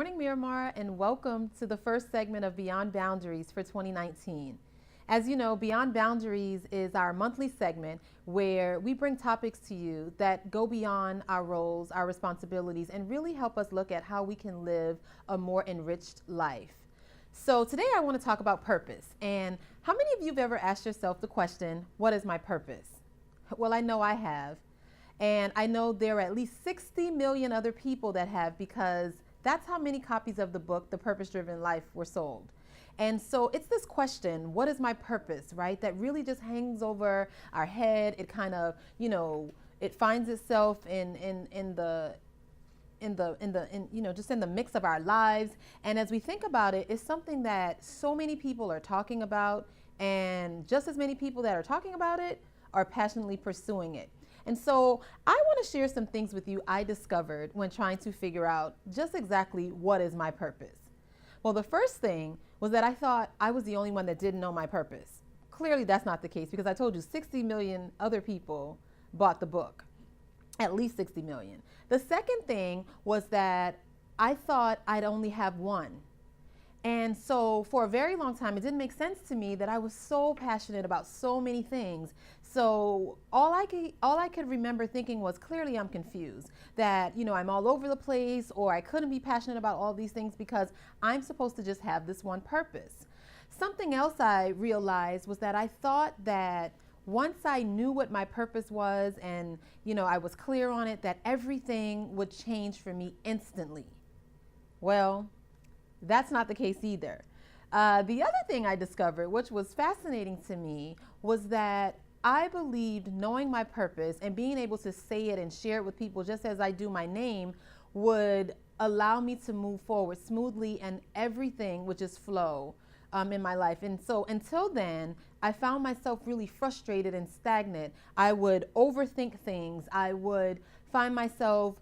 morning, Miramar, and welcome to the first segment of Beyond Boundaries for 2019. As you know, Beyond Boundaries is our monthly segment where we bring topics to you that go beyond our roles, our responsibilities, and really help us look at how we can live a more enriched life. So today I want to talk about purpose. And how many of you have ever asked yourself the question, what is my purpose? Well, I know I have. And I know there are at least 60 million other people that have, because that's how many copies of the book, The Purpose-Driven Life, were sold. And so it's this question, what is my purpose, right? That really just hangs over our head. It kind of, it finds itself in just in the mix of our lives. And as we think about it, it's something that so many people are talking about, and just as many people that are talking about it are passionately pursuing it. And so I want to share some things with you I discovered when trying to figure out just exactly what is my purpose. Well, the first thing was that I thought I was the only one that didn't know my purpose. Clearly that's not the case, because I told you 60 million other people bought the book, at least 60 million. The second thing was that I thought I'd only have one. And so for a very long time, it didn't make sense to me that I was so passionate about so many things. So all I could remember thinking was, clearly I'm confused, that, I'm all over the place, or I couldn't be passionate about all these things because I'm supposed to just have this one purpose. Something else I realized was that I thought that once I knew what my purpose was and, I was clear on it, that everything would change for me instantly. Well, that's not the case either. The other thing I discovered, which was fascinating to me, was that I believed knowing my purpose and being able to say it and share it with people just as I do my name would allow me to move forward smoothly, and everything would just flow in my life. And so until then, I found myself really frustrated and stagnant. I would overthink things. I would find myself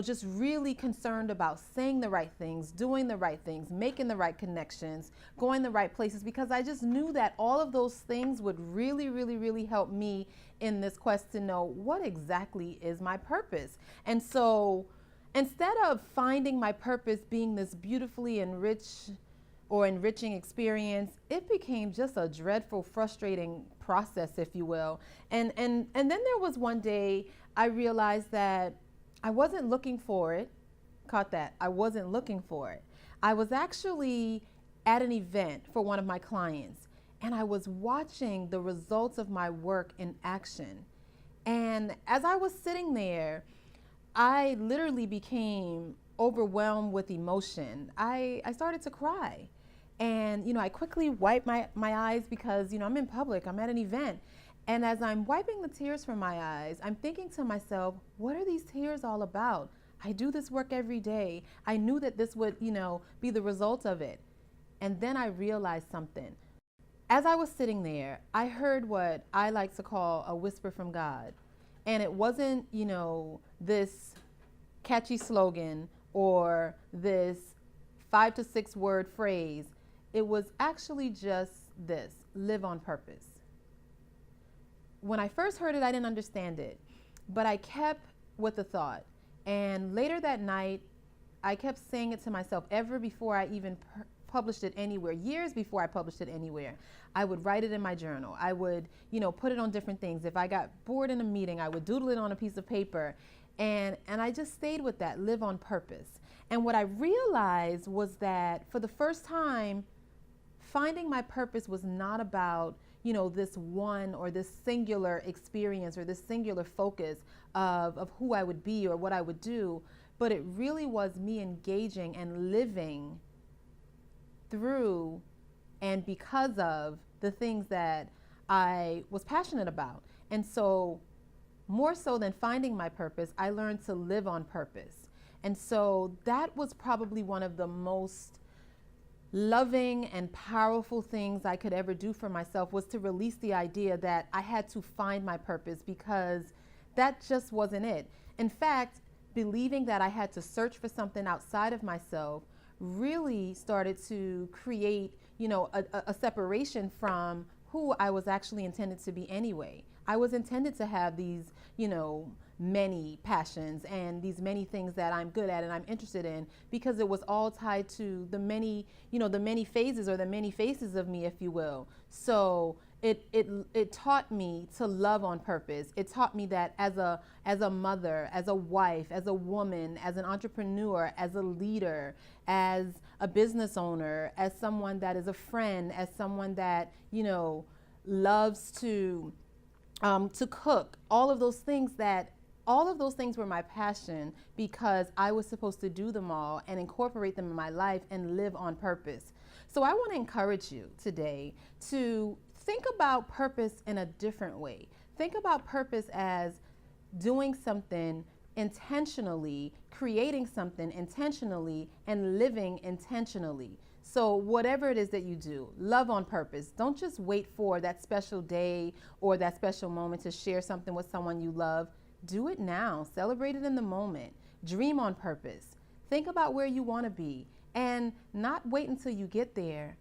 just really concerned about saying the right things, doing the right things, making the right connections, going the right places, because I just knew that all of those things would really, really, really help me in this quest to know what exactly is my purpose. And so instead of finding my purpose being this beautifully enriching experience, it became just a dreadful, frustrating process, if you will. And then there was one day I realized that I wasn't looking for it. Caught that. I wasn't looking for it. I was actually at an event for one of my clients, and I was watching the results of my work in action. And as I was sitting there, I literally became overwhelmed with emotion. I started to cry. And, I quickly wiped my eyes because, I'm in public, I'm at an event. And as I'm wiping the tears from my eyes, I'm thinking to myself, what are these tears all about? I do this work every day. I knew that this would, be the result of it. And then I realized something. As I was sitting there, I heard what I like to call a whisper from God. And it wasn't, this catchy slogan or this 5 to 6 word phrase. It was actually just this: live on purpose. When I first heard it, I didn't understand it, but I kept with the thought. And later that night, I kept saying it to myself ever before I even published it anywhere, years before I published it anywhere. I would write it in my journal. I would, put it on different things. If I got bored in a meeting, I would doodle it on a piece of paper. And I just stayed with that, live on purpose. And what I realized was that for the first time, finding my purpose was not about this one or this singular experience or this singular focus of who I would be or what I would do, but it really was me engaging and living through and because of the things that I was passionate about. And so more so than finding my purpose, I learned to live on purpose. And so that was probably one of the most loving and powerful things I could ever do for myself, was to release the idea that I had to find my purpose, because that just wasn't it. In fact, believing that I had to search for something outside of myself really started to create, a separation from who I was actually intended to be anyway. I was intended to have these, many passions and these many things that I'm good at and I'm interested in, because it was all tied to the many, the many phases or the many faces of me, if you will. So it taught me to love on purpose. It taught me that as a mother, as a wife, as a woman, as an entrepreneur, as a leader, as a business owner, as someone that is a friend, as someone that loves to cook, all of those things were my passion, because I was supposed to do them all and incorporate them in my life and live on purpose. So I want to encourage you today to think about purpose in a different way. Think about purpose as doing something intentionally, creating something intentionally, and living intentionally. So whatever it is that you do, love on purpose. Don't just wait for that special day or that special moment to share something with someone you love. Do it now. Celebrate it in the moment. Dream on purpose. Think about where you want to be, and not wait until you get there,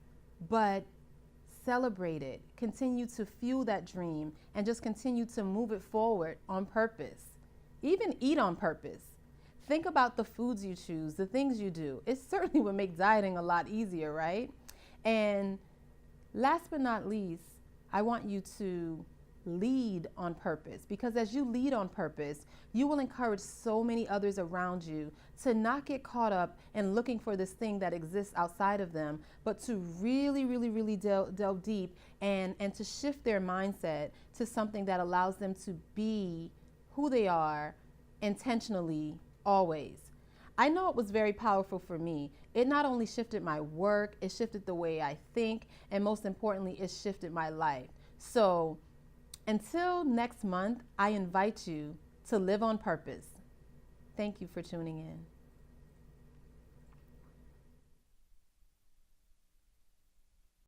but celebrate it. Continue to fuel that dream and just continue to move it forward on purpose. Even eat on purpose. Think about the foods you choose, the things you do. It certainly would make dieting a lot easier, right? And last but not least, I want you to lead on purpose, because as you lead on purpose, you will encourage so many others around you to not get caught up in looking for this thing that exists outside of them, but to really, really, really delve deep and to shift their mindset to something that allows them to be who they are intentionally, always. I know it was very powerful for me. It not only shifted my work, it shifted the way I think, and most importantly, it shifted my life. So until next month, I invite you to live on purpose. Thank you for tuning in.